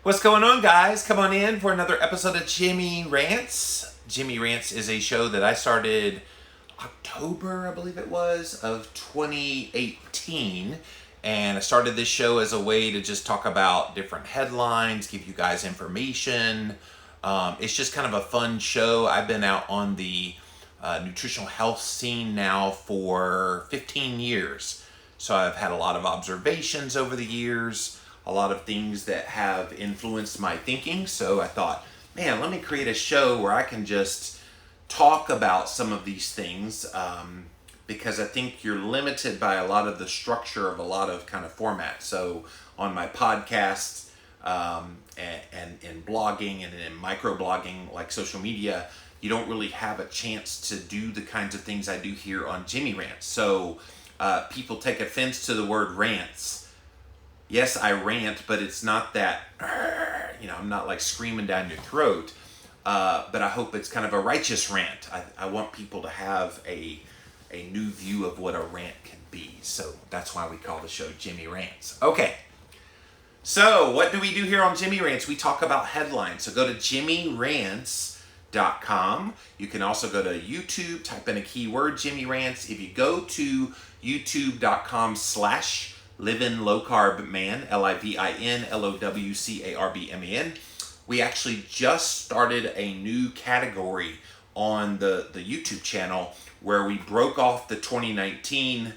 What's going on, guys? Come on in for another episode of Jimmy Rants. Jimmy Rants is a show that I started October, I believe it was, of 2018. And I started this show as a way to just talk about different headlines, give you guys information. It's just kind of a fun show. I've been out on the nutritional health scene now for 15 years. So I've had a lot of observations over the years, a lot of things that have influenced my thinking. So I thought, man, let me create a show where I can just talk about some of these things because I think you're limited by a lot of the structure of a lot of kind of formats. So on my podcast and in blogging and in microblogging, like social media, you don't really have a chance to do the kinds of things I do here on Jimmy Rants. So people take offense to the word rants. Yes, I rant, but it's not that, I'm not like screaming down your throat, but I hope it's kind of a righteous rant. I want people to have a new view of what a rant can be. So that's why we call the show Jimmy Rants. Okay, so what do we do here on Jimmy Rants? We talk about headlines. So go to jimmyrants.com. You can also go to YouTube, type in a keyword, Jimmy Rants. If you go to youtube.com/Living Low Carb Man, LIVINLOWCARBMAN. We actually just started a new category on the YouTube channel where we broke off the 2019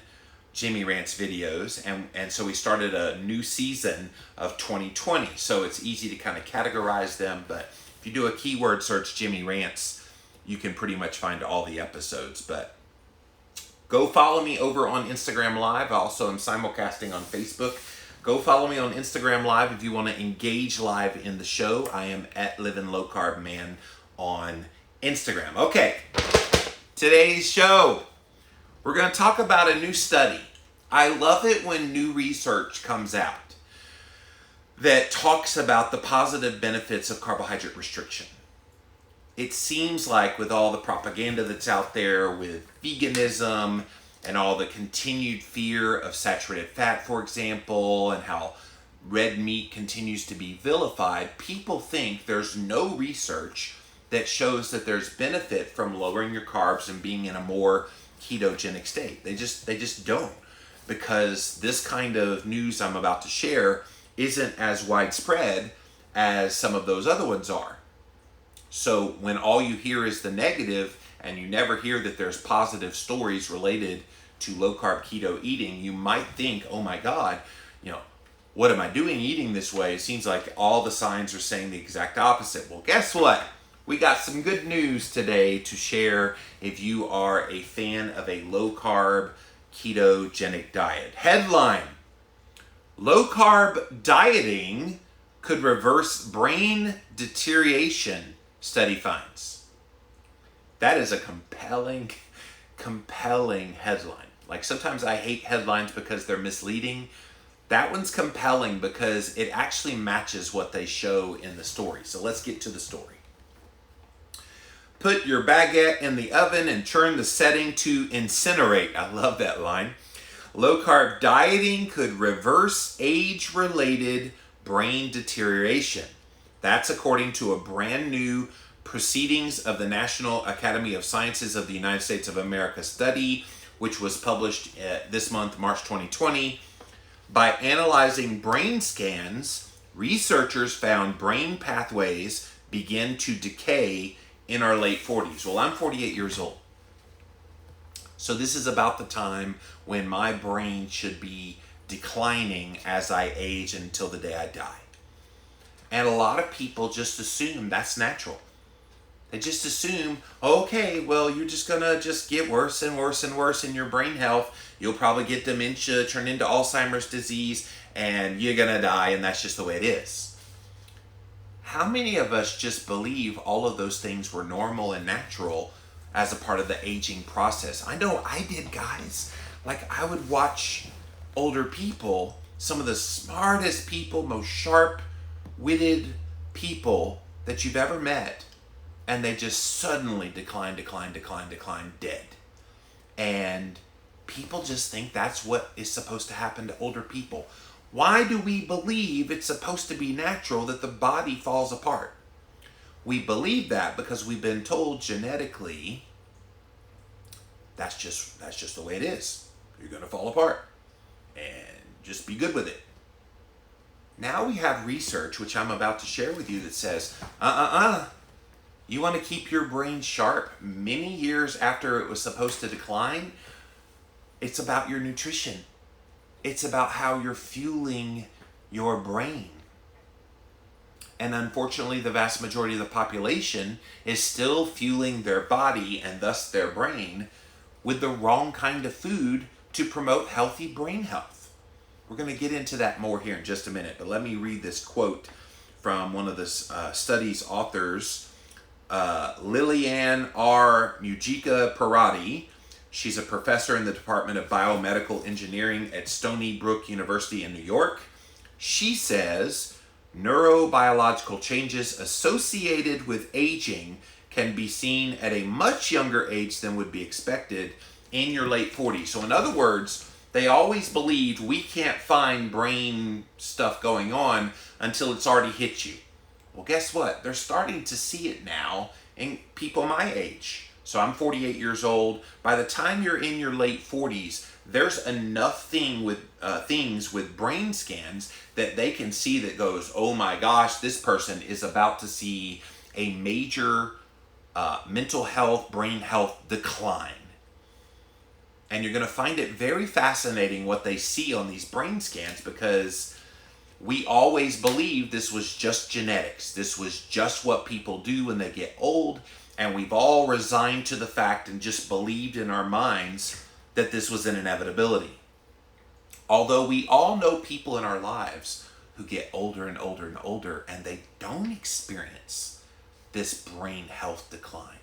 Jimmy Rants videos, and so we started a new season of 2020. So it's easy to kind of categorize them, but if you do a keyword search, Jimmy Rants, you can pretty much find all the episodes. But go follow me over on Instagram Live. I also am simulcasting on Facebook. Go follow me on Instagram Live if you want to engage live in the show. I am at Living Low Carb Man on Instagram. Okay, today's show, we're going to talk about a new study. I love it when new research comes out that talks about the positive benefits of carbohydrate restriction. It seems like with all the propaganda that's out there with veganism and all the continued fear of saturated fat, for example, and how red meat continues to be vilified, people think there's no research that shows that there's benefit from lowering your carbs and being in a more ketogenic state. They just don't, because this kind of news I'm about to share isn't as widespread as some of those other ones are. So when all you hear is the negative and you never hear that there's positive stories related to low carb keto eating, you might think, oh my God, what am I doing eating this way? It seems like all the signs are saying the exact opposite. Well, guess what? We got some good news today to share if you are a fan of a low carb ketogenic diet. Headline: low carb dieting could reverse brain deterioration, study finds. That is a compelling headline. Like, sometimes I hate headlines because they're misleading. That one's compelling because it actually matches what they show in the story. So let's get to the story. Put your baguette in the oven and turn the setting to incinerate. I love that line. Low carb dieting could reverse age-related brain deterioration. That's according to a brand new Proceedings of the National Academy of Sciences of the United States of America study, which was published this month, March 2020. By analyzing brain scans, researchers found brain pathways begin to decay in our late 40s. Well, I'm 48 years old. So this is about the time when my brain should be declining as I age until the day I die. And a lot of people just assume that's natural. They just assume, okay, well, you're just gonna just get worse and worse and worse in your brain health. You'll probably get dementia, turn into Alzheimer's disease, and you're gonna die, and that's just the way it is. How many of us just believe all of those things were normal and natural as a part of the aging process? I know I did, guys. Like, I would watch older people, some of the smartest people, most sharp-witted people that you've ever met, and they just suddenly decline, dead. And people just think that's what is supposed to happen to older people. Why do we believe it's supposed to be natural that the body falls apart? We believe that because we've been told genetically that's just the way it is. You're going to fall apart and just be good with it. Now we have research, which I'm about to share with you, that says, you want to keep your brain sharp many years after it was supposed to decline? It's about your nutrition. It's about how you're fueling your brain. And unfortunately, the vast majority of the population is still fueling their body and thus their brain with the wrong kind of food to promote healthy brain health. We're going to get into that more here in just a minute, but let me read this quote from one of the study's authors, Liliane R. Mujica Parati. She's a professor in the Department of Biomedical Engineering at Stony Brook University in New York. She says, neurobiological changes associated with aging can be seen at a much younger age than would be expected in your late 40s. So in other words, they always believed we can't find brain stuff going on until it's already hit you. Well, guess what? They're starting to see it now in people my age. So I'm 48 years old. By the time you're in your late 40s, there's enough things with brain scans that they can see that goes, oh my gosh, this person is about to see a major mental health, brain health decline. And you're going to find it very fascinating what they see on these brain scans, because we always believed this was just genetics. This was just what people do when they get old. And we've all resigned to the fact and just believed in our minds that this was an inevitability. Although we all know people in our lives who get older and older and older and they don't experience this brain health decline.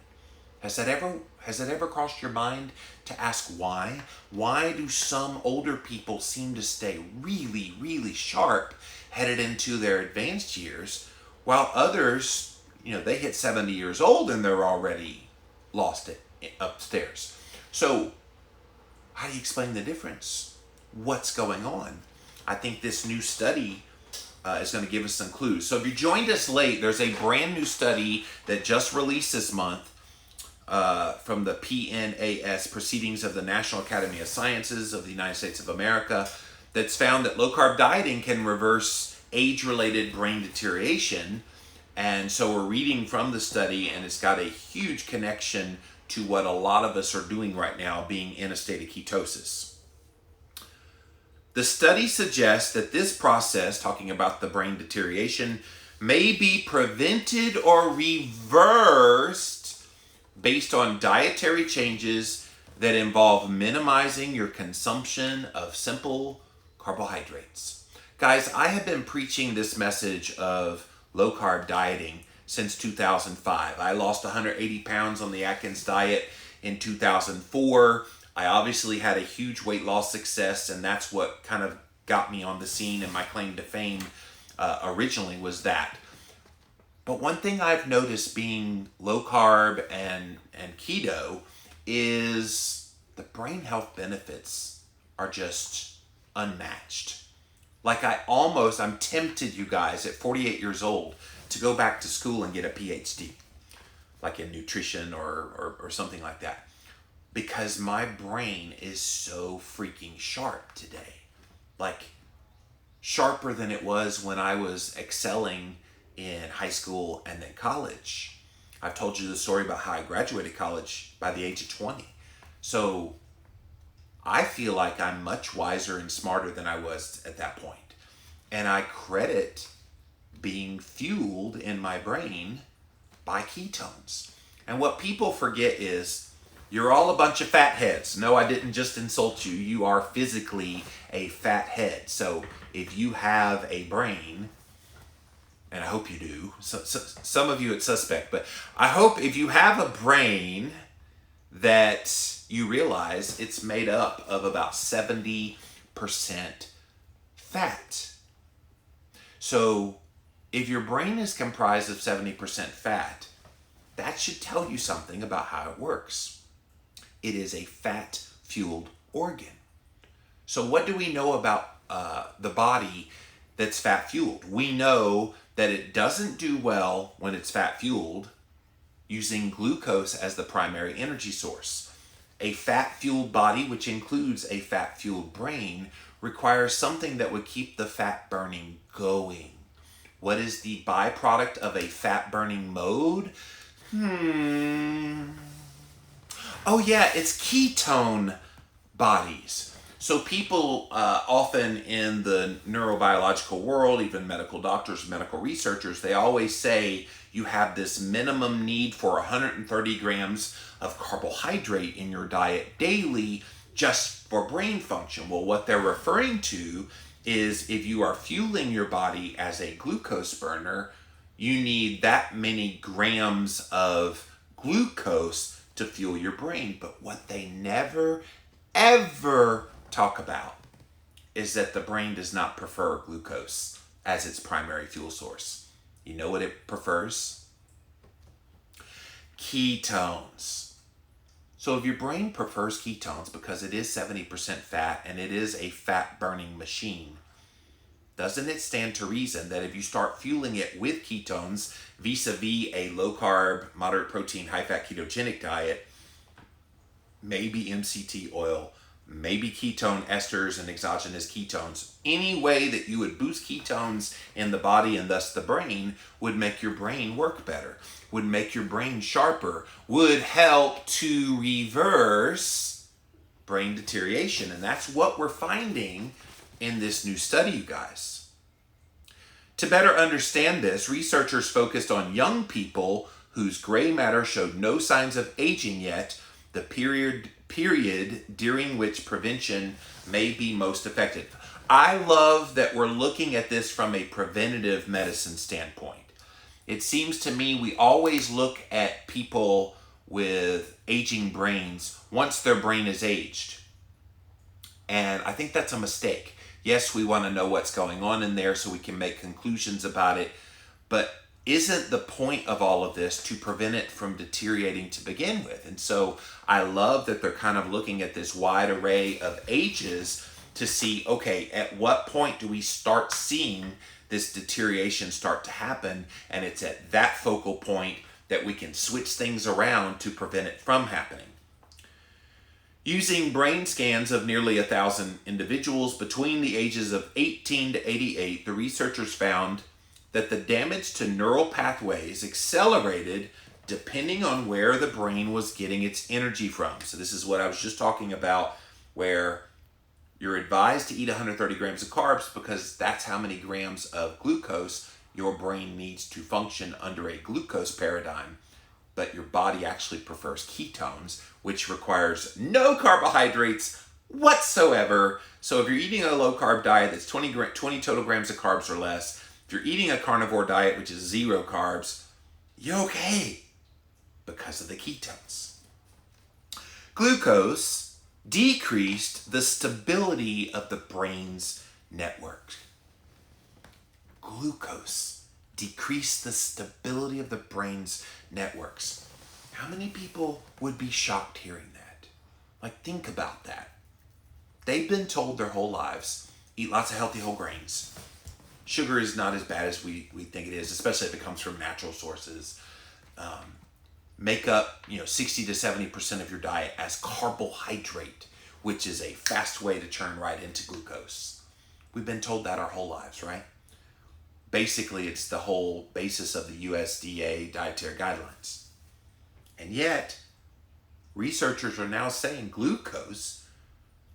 Has that ever crossed your mind to ask why? Why do some older people seem to stay really, really sharp headed into their advanced years, while others, they hit 70 years old and they're already lost it upstairs? So how do you explain the difference? What's going on? I think this new study is going to give us some clues. So if you joined us late, there's a brand new study that just released this month from the PNAS, Proceedings of the National Academy of Sciences of the United States of America, that's found that low-carb dieting can reverse age-related brain deterioration. And so we're reading from the study, and it's got a huge connection to what a lot of us are doing right now, being in a state of ketosis. The study suggests that this process, talking about the brain deterioration, may be prevented or reversed based on dietary changes that involve minimizing your consumption of simple carbohydrates. Guys, I have been preaching this message of low-carb dieting since 2005. I lost 180 pounds on the Atkins diet in 2004. I obviously had a huge weight loss success, and that's what kind of got me on the scene, and my claim to fame originally was that. But one thing I've noticed being low carb and keto is the brain health benefits are just unmatched. Like I'm tempted, you guys, at 48 years old to go back to school and get a PhD, like in nutrition or something like that, because my brain is so freaking sharp today. Like sharper than it was when I was excelling in high school and then college. I've told you the story about how I graduated college by the age of 20. So I feel like I'm much wiser and smarter than I was at that point. And I credit being fueled in my brain by ketones. And what people forget is you're all a bunch of fat heads. No, I didn't just insult you. You are physically a fat head. So if you have a brain, and I hope you do, so some of you it's suspect, but I hope if you have a brain that you realize it's made up of about 70% fat. So if your brain is comprised of 70% fat, that should tell you something about how it works. It is a fat-fueled organ. So what do we know about the body that's fat fueled. We know that it doesn't do well when it's fat fueled using glucose as the primary energy source. A fat fueled body, which includes a fat fueled brain, requires something that would keep the fat burning going. What is the byproduct of a fat burning mode? Oh yeah, it's ketone bodies. So people often in the neurobiological world, even medical doctors, medical researchers, they always say you have this minimum need for 130 grams of carbohydrate in your diet daily just for brain function. Well, what they're referring to is if you are fueling your body as a glucose burner, you need that many grams of glucose to fuel your brain. But what they never, ever talk about is that the brain does not prefer glucose as its primary fuel source. You know what it prefers? Ketones. So if your brain prefers ketones because it is 70% fat and it is a fat burning machine, doesn't it stand to reason that if you start fueling it with ketones vis-a-vis a low carb, moderate protein, high fat ketogenic diet, maybe MCT oil, maybe ketone esters and exogenous ketones, any way that you would boost ketones in the body and thus the brain would make your brain work better, would make your brain sharper, would help to reverse brain deterioration. And that's what we're finding in this new study, you guys. To better understand this, researchers focused on young people whose gray matter showed no signs of aging yet, the period during which prevention may be most effective. I love that we're looking at this from a preventative medicine standpoint. It seems to me we always look at people with aging brains once their brain is aged. And I think that's a mistake. Yes, we want to know what's going on in there so we can make conclusions about it, but isn't the point of all of this to prevent it from deteriorating to begin with? And so I love that they're kind of looking at this wide array of ages to see, okay, at what point do we start seeing this deterioration start to happen? And it's at that focal point that we can switch things around to prevent it from happening. Using brain scans of nearly 1,000 individuals between the ages of 18 to 88, the researchers found that the damage to neural pathways accelerated depending on where the brain was getting its energy from. So this is what I was just talking about, where you're advised to eat 130 grams of carbs because that's how many grams of glucose your brain needs to function under a glucose paradigm. But your body actually prefers ketones, which requires no carbohydrates whatsoever. So if you're eating a low carb diet that's 20 total grams of carbs or less, if you're eating a carnivore diet, which is 0 carbs, you're okay because of the ketones. Glucose decreased the stability of the brain's network. Glucose decreased the stability of the brain's networks. How many people would be shocked hearing that? Like, think about that. They've been told their whole lives, eat lots of healthy whole grains. Sugar is not as bad as we think it is, especially if it comes from natural sources. Make up 60 to 70% of your diet as carbohydrate, which is a fast way to turn right into glucose. We've been told that our whole lives, right? Basically, it's the whole basis of the USDA dietary guidelines. And yet, researchers are now saying glucose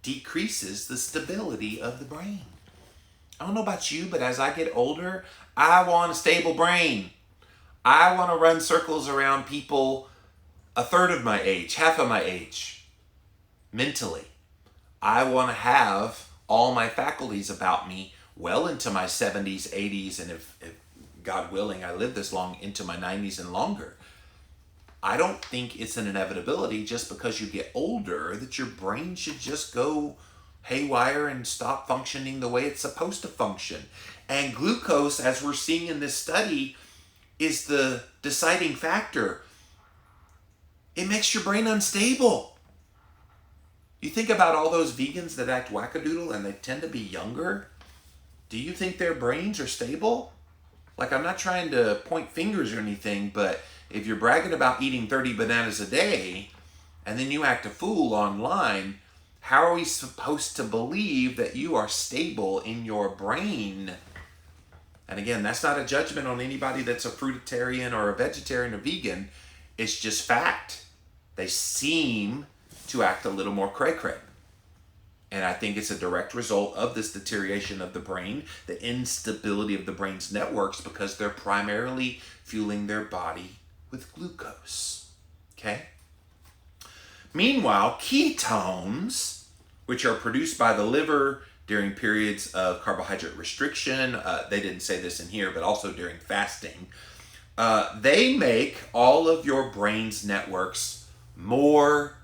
decreases the stability of the brain. I don't know about you, but as I get older, I want a stable brain. I want to run circles around people a third of my age, half of my age, mentally. I want to have all my faculties about me well into my 70s, 80s, and if God willing, I live this long, into my 90s and longer. I don't think it's an inevitability just because you get older that your brain should just go haywire and stop functioning the way it's supposed to function. And glucose, as we're seeing in this study, is the deciding factor. It makes your brain unstable. You think about all those vegans that act wackadoodle and they tend to be younger. Do you think their brains are stable? Like, I'm not trying to point fingers or anything, but if you're bragging about eating 30 bananas a day and then you act a fool online, how are we supposed to believe that you are stable in your brain? And again, that's not a judgment on anybody that's a fruitarian or a vegetarian or vegan. It's just fact. They seem to act a little more cray-cray. And I think it's a direct result of this deterioration of the brain, the instability of the brain's networks, because they're primarily fueling their body with glucose. Okay? Meanwhile, ketones, which are produced by the liver during periods of carbohydrate restriction, they didn't say this in here, but also during fasting, they make all of your brain's networks more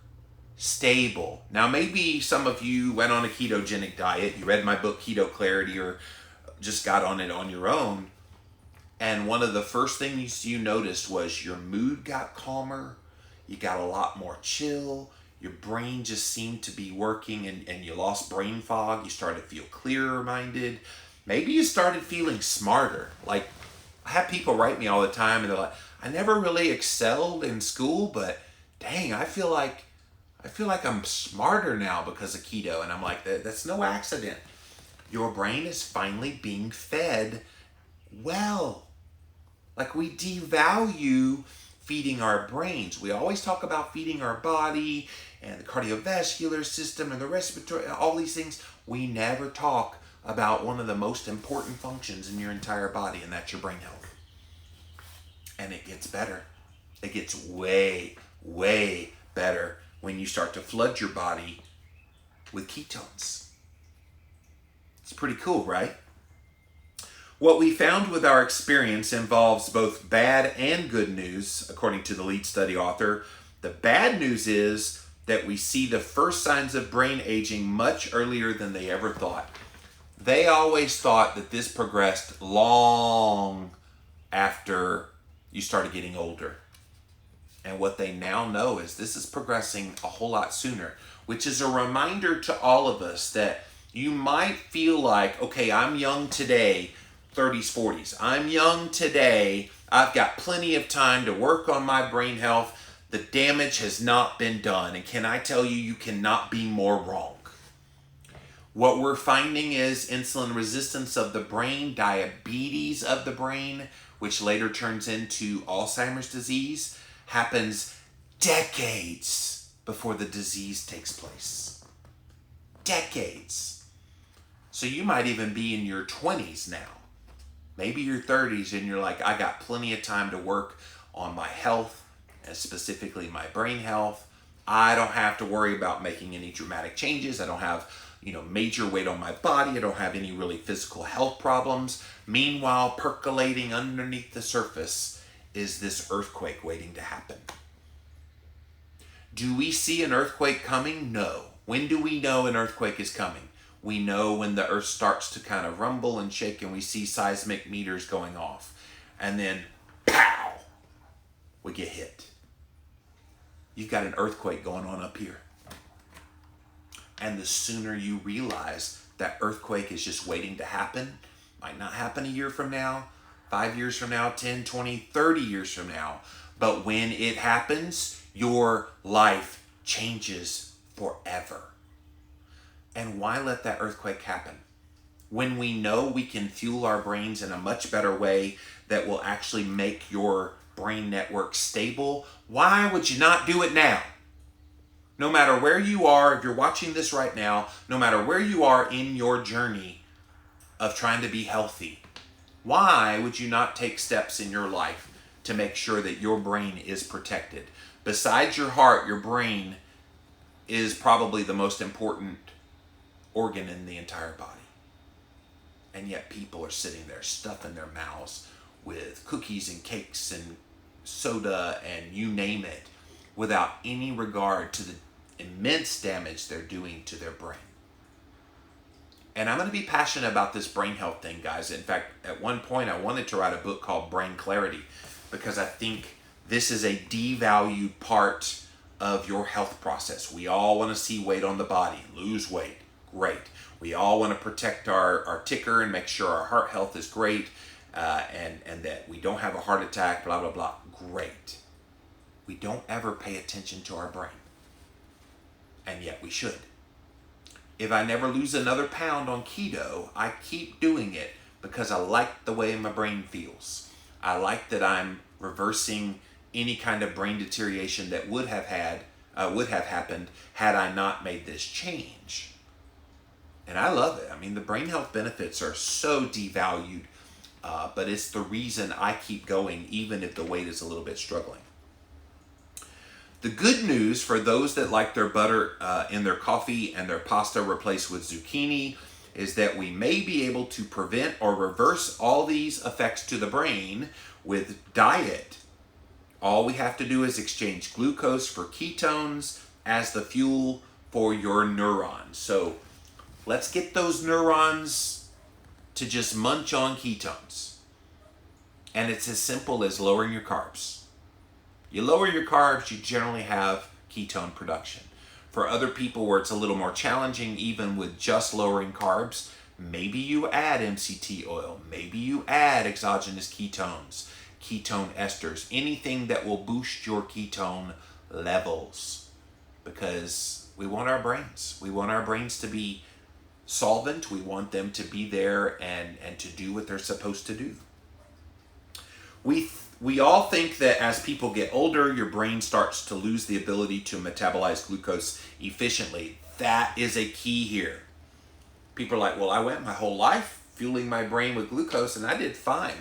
stable. Now, maybe some of you went on a ketogenic diet, you read my book Keto Clarity, or just got on it on your own, and one of the first things you noticed was your mood got calmer, you got a lot more chill, your brain just seemed to be working, and you lost brain fog, you started to feel clearer minded, maybe you started feeling smarter. Like, I have people write me all the time and they're like, I never really excelled in school, but dang, I feel like I'm smarter now because of keto. And I'm like, that's no accident. Your brain is finally being fed well. Like, we devalue feeding our brains. We always talk about feeding our body and the cardiovascular system and the respiratory, all these things. We never talk about one of the most important functions in your entire body, and that's your brain health. And it gets better. It gets way, way better when you start to flood your body with ketones. It's pretty cool, right? What we found with our experience involves both bad and good news, according to the lead study author. The bad news is that we see the first signs of brain aging much earlier than they ever thought. They always thought that this progressed long after you started getting older. And what they now know is this is progressing a whole lot sooner, which is a reminder to all of us that you might feel like, okay, I'm young today, 30s, 40s. I'm young today. I've got plenty of time to work on my brain health. The damage has not been done. And can I tell you, you cannot be more wrong. What we're finding is insulin resistance of the brain, diabetes of the brain, which later turns into Alzheimer's disease, happens decades before the disease takes place. Decades. So you might even be in your 20s now, maybe your 30s, and you're like, I got plenty of time to work on my health, and specifically my brain health. I don't have to worry about making any dramatic changes. I don't have, major weight on my body. I don't have any really physical health problems. Meanwhile, percolating underneath the surface is this earthquake waiting to happen. Do we see an earthquake coming? No. When do we know an earthquake is coming? We know when the earth starts to kind of rumble and shake and we see seismic meters going off. And then, pow, we get hit. You've got an earthquake going on up here. And the sooner you realize that earthquake is just waiting to happen, might not happen a year from now, 5 years from now, 10, 20, 30 years from now. But when it happens, your life changes forever. And why let that earthquake happen? When we know we can fuel our brains in a much better way that will actually make your brain network stable, why would you not do it now? No matter where you are, if you're watching this right now, no matter where you are in your journey of trying to be healthy, why would you not take steps in your life to make sure that your brain is protected? Besides your heart, your brain is probably the most important organ in the entire body. And yet people are sitting there stuffing their mouths with cookies and cakes and soda and you name it, without any regard to the immense damage they're doing to their brain. And I'm going to be passionate about this brain health thing, guys. In fact, at one point I wanted to write a book called Brain Clarity, because I think this is a devalued part of your health process. We all want to see weight on the body, lose weight, great. We all want to protect our ticker and make sure our heart health is great, and that we don't have a heart attack, blah, blah, blah, great. We don't ever pay attention to our brain, and yet we should. If I never lose another pound on keto, I keep doing it because I like the way my brain feels. I like that I'm reversing any kind of brain deterioration that would have happened had I not made this change. And I love it. I mean, the brain health benefits are so devalued, but it's the reason I keep going even if the weight is a little bit struggling. The good news for those that like their butter in their coffee and their pasta replaced with zucchini is that we may be able to prevent or reverse all these effects to the brain with diet. All we have to do is exchange glucose for ketones as the fuel for your neurons. So let's get those neurons to just munch on ketones. And it's as simple as lowering your carbs. You lower your carbs, you generally have ketone production. For other people where it's a little more challenging, even with just lowering carbs, maybe you add MCT oil, maybe you add exogenous ketones, ketone esters, anything that will boost your ketone levels. Because we want our brains to be solvent, we want them to be there and to do what they're supposed to do. We all think that as people get older, your brain starts to lose the ability to metabolize glucose efficiently. That is a key here. People are like, well, I went my whole life fueling my brain with glucose and I did fine.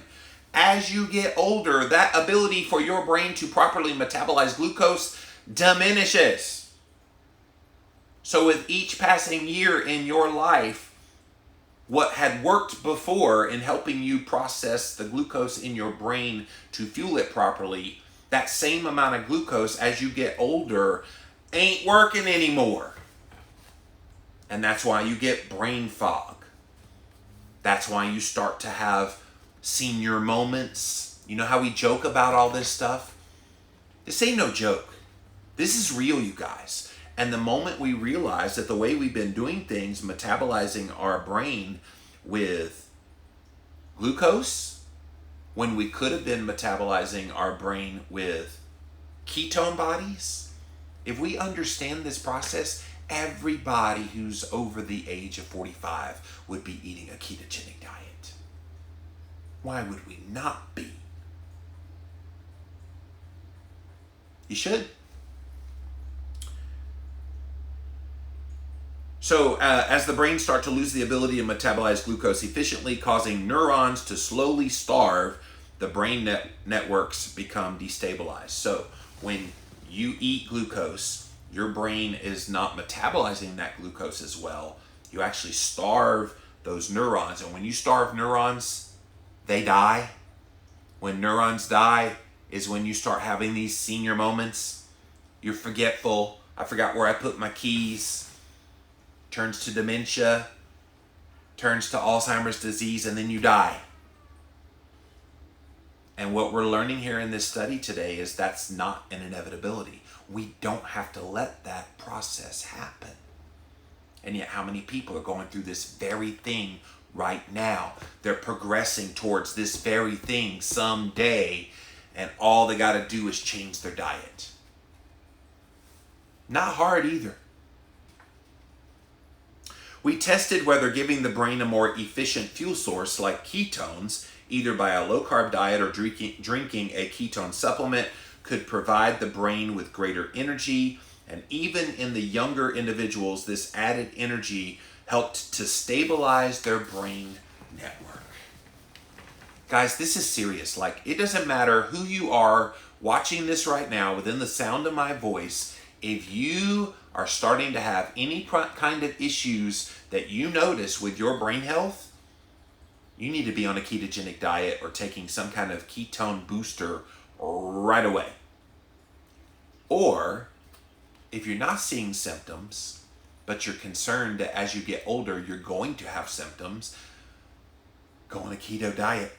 As you get older, that ability for your brain to properly metabolize glucose diminishes. So with each passing year in your life, what had worked before in helping you process the glucose in your brain to fuel it properly, that same amount of glucose as you get older ain't working anymore. And that's why you get brain fog. That's why you start to have senior moments. You know how we joke about all this stuff? This ain't no joke. This is real, you guys. And the moment we realize that the way we've been doing things, metabolizing our brain with glucose, when we could have been metabolizing our brain with ketone bodies, if we understand this process, everybody who's over the age of 45 would be eating a ketogenic diet. Why would we not be? You should. So as the brain starts to lose the ability to metabolize glucose efficiently, causing neurons to slowly starve, the brain networks become destabilized. So when you eat glucose, your brain is not metabolizing that glucose as well. You actually starve those neurons. And when you starve neurons, they die. When neurons die is when you start having these senior moments. You're forgetful. I forgot where I put my keys. Turns to dementia, turns to Alzheimer's disease, and then you die. And what we're learning here in this study today is that's not an inevitability. We don't have to let that process happen. And yet how many people are going through this very thing right now? They're progressing towards this very thing someday, and all they got to do is change their diet. Not hard either. We tested whether giving the brain a more efficient fuel source like ketones, either by a low-carb diet or drinking a ketone supplement, could provide the brain with greater energy. And even in the younger individuals, this added energy helped to stabilize their brain network. Guys, this is serious. Like, it doesn't matter who you are watching this right now within the sound of my voice. If you are starting to have any kind of issues that you notice with your brain health, you need to be on a ketogenic diet or taking some kind of ketone booster right away. Or if you're not seeing symptoms, but you're concerned that as you get older, you're going to have symptoms, go on a keto diet.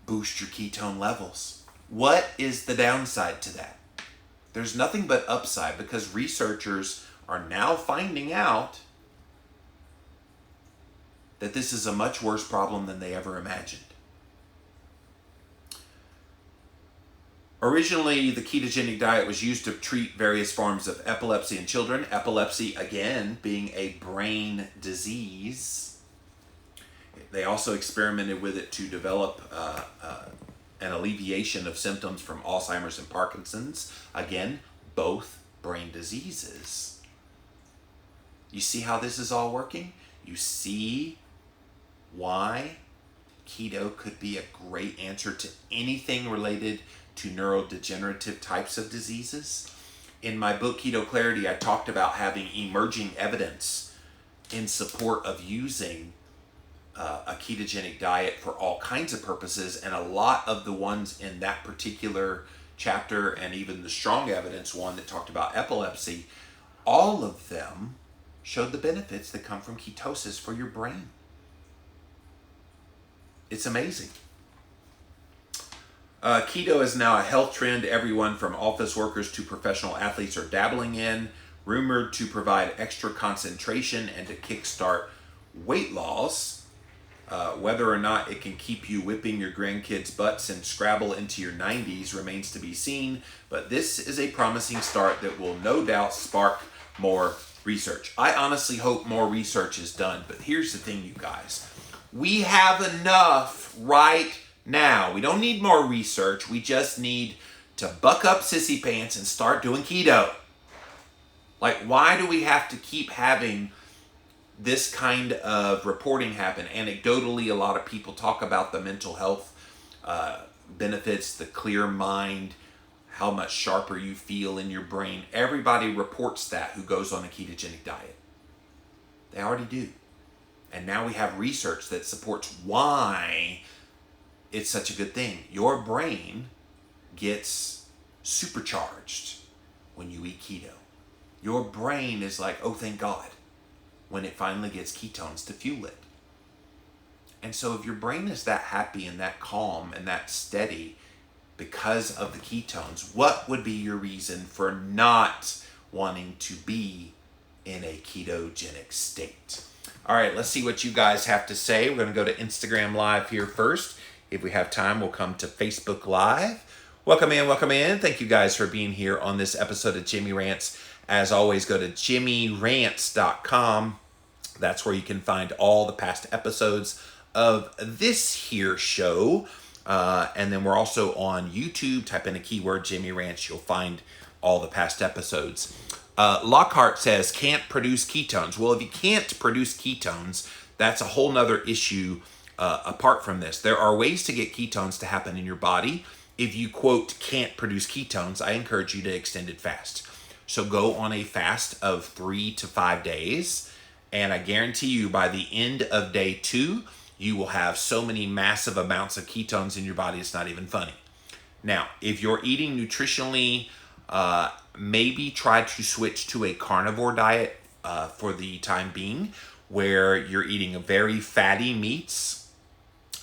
Boost your ketone levels. What is the downside to that? There's nothing but upside because researchers are now finding out that this is a much worse problem than they ever imagined. Originally, the ketogenic diet was used to treat various forms of epilepsy in children. Epilepsy, again, being a brain disease. They also experimented with it to develop an alleviation of symptoms from Alzheimer's and Parkinson's. Again, both brain diseases. You see how this is all working? You see why keto could be a great answer to anything related to neurodegenerative types of diseases. In my book, Keto Clarity, I talked about having emerging evidence in support of using a ketogenic diet for all kinds of purposes, and a lot of the ones in that particular chapter, and even the strong evidence one that talked about epilepsy, all of them showed the benefits that come from ketosis for your brain. It's amazing. Keto is now a health trend everyone from office workers to professional athletes are dabbling in, rumored to provide extra concentration and to kickstart weight loss. Whether or not it can keep you whipping your grandkids' butts and Scrabble into your 90s remains to be seen, but this is a promising start that will no doubt spark more research. I honestly hope more research is done, but here's the thing, you guys. We have enough right now. We don't need more research. We just need to buck up sissy pants and start doing keto. Like, why do we have to keep having this kind of reporting happen? Anecdotally, a lot of people talk about the mental health benefits, the clear mind, how much sharper you feel in your brain. Everybody reports that who goes on a ketogenic diet. They already do. And now we have research that supports why it's such a good thing. Your brain gets supercharged when you eat keto. Your brain is like, oh, thank God, when it finally gets ketones to fuel it. And so if your brain is that happy and that calm and that steady because of the ketones, what would be your reason for not wanting to be in a ketogenic state? All right, let's see what you guys have to say. We're going to go to Instagram Live here first. If we have time, we'll come to Facebook Live. Welcome in, welcome in. Thank you guys for being here on this episode of Jimmy Rants. As always, go to jimmyrants.com. That's where you can find all the past episodes of this here show. And then we're also on YouTube. Type in a keyword, Jimmy Rants. You'll find all the past episodes. Lockhart says, can't produce ketones. Well, if you can't produce ketones, that's a whole nother issue apart from this. There are ways to get ketones to happen in your body. If you, quote, can't produce ketones, I encourage you to extended fast. So go on a fast of 3 to 5 days, and I guarantee you by the end of day 2, you will have so many massive amounts of ketones in your body, it's not even funny. Now, if you're eating nutritionally, maybe try to switch to a carnivore diet for the time being, where you're eating very fatty meats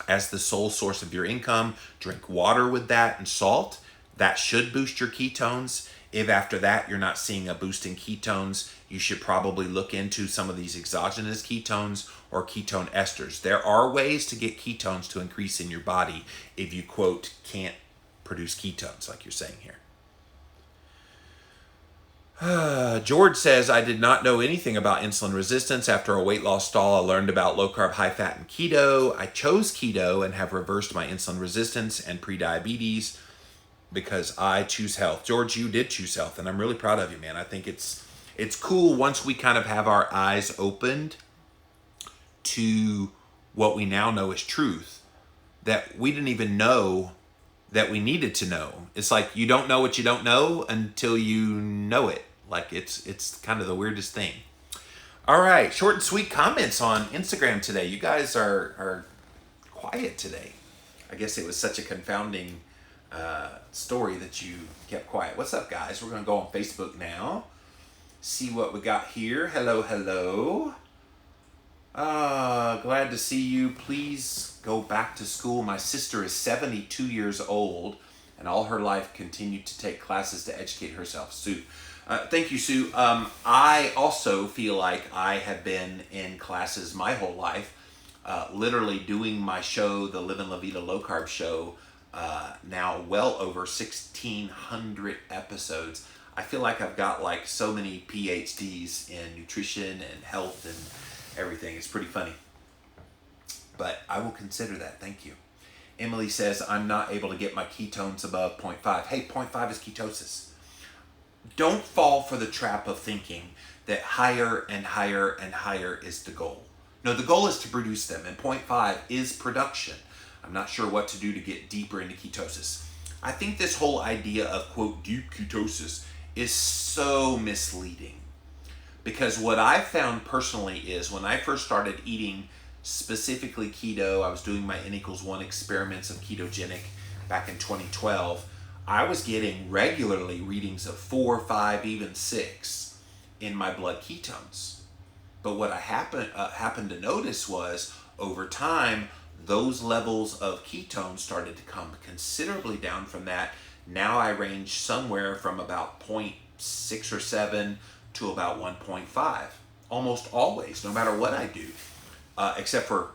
as the sole source of your income. Drink water with that and salt. That should boost your ketones. If after that you're not seeing a boost in ketones, you should probably look into some of these exogenous ketones or ketone esters. There are ways to get ketones to increase in your body if you, quote, can't produce ketones, like you're saying here. George says, I did not know anything about insulin resistance. After a weight loss stall, I learned about low carb, high fat, and keto. I chose keto and have reversed my insulin resistance and prediabetes because I choose health. George, you did choose health, and I'm really proud of you, man. I think it's cool once we kind of have our eyes opened to what we now know is truth that we didn't even know that we needed to know. It's like you don't know what you don't know until you know it. Like it's kind of the weirdest thing. All right, short and sweet comments on Instagram today. You guys are quiet today. I guess it was such a confounding story that you kept quiet. What's up, guys? We're going to go on Facebook now. See what we got here. Hello, hello. Glad to see you. Please go back to school. My sister is 72 years old and all her life continued to take classes to educate herself. Sue. Thank you, Sue. I also feel like I have been in classes my whole life, literally doing my show, the Live and La Vida Low Carb Show, now well over 1,600 episodes. I feel like I've got like so many PhDs in nutrition and health and everything. It's pretty funny. But I will consider that. Thank you. Emily says, I'm not able to get my ketones above 0.5. Hey, 0.5 is ketosis. Don't fall for the trap of thinking that higher and higher and higher is the goal. No, the goal is to produce them, and 0.5 is production. I'm not sure what to do to get deeper into ketosis. I think this whole idea of, quote, deep ketosis is so misleading. Because what I found personally is when I first started eating specifically keto, I was doing my N=1 experiments of ketogenic back in 2012, I was getting regularly readings of 4, 5, even 6 in my blood ketones. But what I happened to notice was over time, those levels of ketones started to come considerably down from that. Now I range somewhere from about 0.6 or 7 to about 1.5, almost always, no matter what I do, except for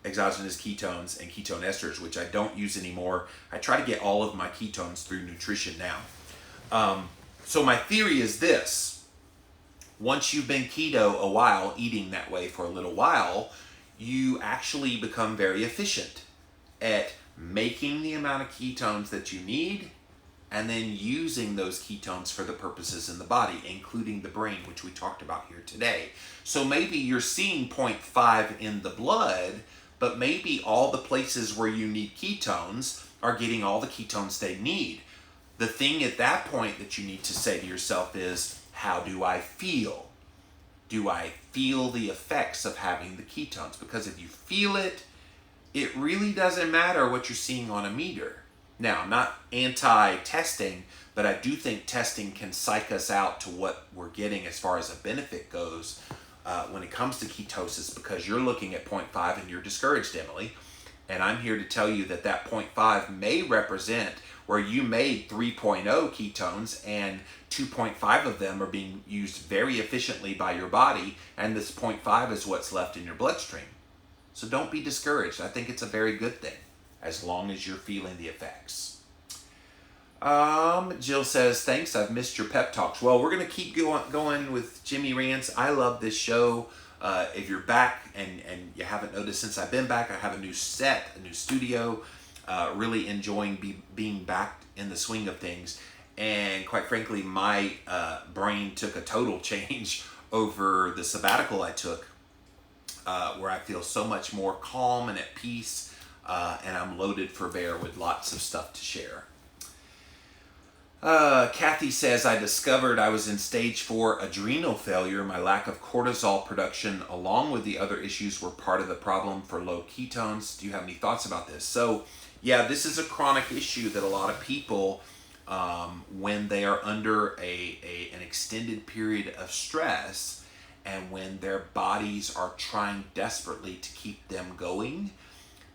exogenous ketones and ketone esters, which I don't use anymore. I try to get all of my ketones through nutrition now. So my theory is this. Once you've been keto a while, eating that way for a little while, you actually become very efficient at making the amount of ketones that you need and then using those ketones for the purposes in the body, including the brain, which we talked about here today. So maybe you're seeing 0.5 in the blood, but maybe all the places where you need ketones are getting all the ketones they need. The thing at that point that you need to say to yourself is, how do I feel? Do I feel the effects of having the ketones? Because if you feel it, it really doesn't matter what you're seeing on a meter. Now, I'm not anti-testing, but I do think testing can psych us out to what we're getting as far as a benefit goes when it comes to ketosis, because you're looking at 0.5 and you're discouraged, Emily. And I'm here to tell you that that 0.5 may represent where you made 3.0 ketones and 2.5 of them are being used very efficiently by your body, and this 0.5 is what's left in your bloodstream. So don't be discouraged. I think it's a very good thing, as long as you're feeling the effects. Jill says, thanks, I've missed your pep talks. Well, we're going to keep going with Jimmy Rants. I love this show. If you're back and you haven't noticed since I've been back, I have a new set, a new studio. Really enjoying being back in the swing of things. And quite frankly, my brain took a total change over the sabbatical I took, where I feel so much more calm and at peace. And I'm loaded for bear with lots of stuff to share. Kathy says, I discovered I was in stage 4 adrenal failure. My lack of cortisol production, along with the other issues, were part of the problem for low ketones. Do you have any thoughts about this? So, yeah, this is a chronic issue that a lot of people, when they are under an extended period of stress, and when their bodies are trying desperately to keep them going,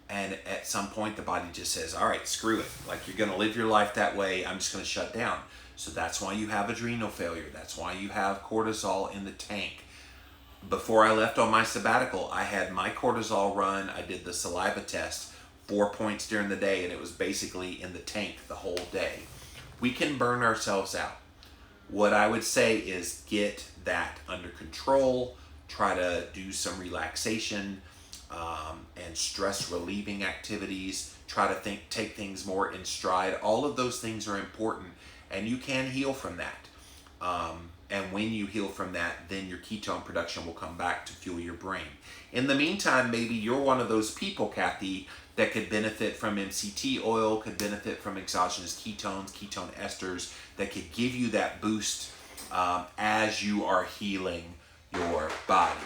and at some point the body just says, all right, screw it. Like, you're going to live your life that way. I'm just going to shut down. So that's why you have adrenal failure. That's why you have cortisol in the tank. Before I left on my sabbatical, I had my cortisol run. I did the saliva test, 4 points during the day, and it was basically in the tank the whole day. We can burn ourselves out. What I would say is get that under control. Try to do some relaxation and stress relieving activities. Try to take things more in stride. All of those things are important, and you can heal from that. And when you heal from that, then your ketone production will come back to fuel your brain. In the meantime, maybe you're one of those people, Kathy, that could benefit from MCT oil, could benefit from exogenous ketones, ketone esters, that could give you that boost as you are healing your body.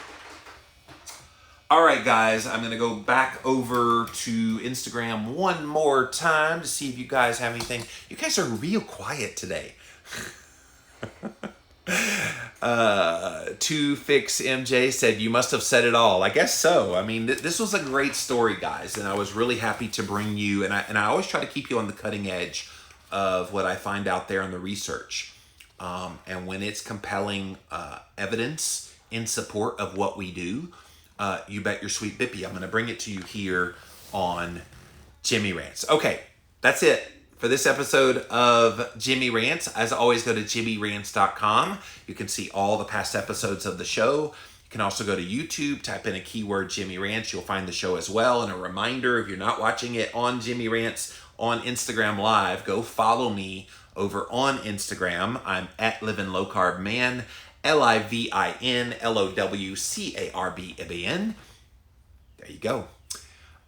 All right, guys, I'm going to go back over to Instagram one more time to see if you guys have anything. You guys are real quiet today. To Fix MJ said, you must have said it all. I guess so. I mean, this was a great story, guys, and I was really happy to bring you, and I always try to keep you on the cutting edge of what I find out there in the research. And when it's compelling evidence in support of what we do, you bet your sweet bippy I'm going to bring it to you here on Jimmy Rants. Okay, that's it for this episode of Jimmy Rants. As always, go to jimmyrants.com. You can see all the past episodes of the show. You can also go to YouTube, type in a keyword Jimmy Rants. You'll find the show as well. And a reminder, if you're not watching it on Jimmy Rants on Instagram Live, go follow me over on Instagram. I'm at Livin' Low Carb Man, LIVINLOWCARBMAN. There you go.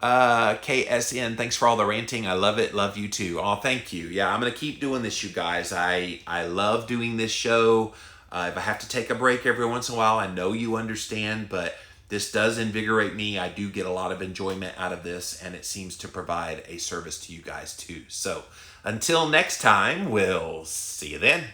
KSN, thanks for all the ranting. I love it. Love you too. Oh, thank you. Yeah, I'm going to keep doing this, you guys. I love doing this show. If I have to take a break every once in a while, I know you understand, but this does invigorate me. I do get a lot of enjoyment out of this, and it seems to provide a service to you guys too. So until next time, we'll see you then.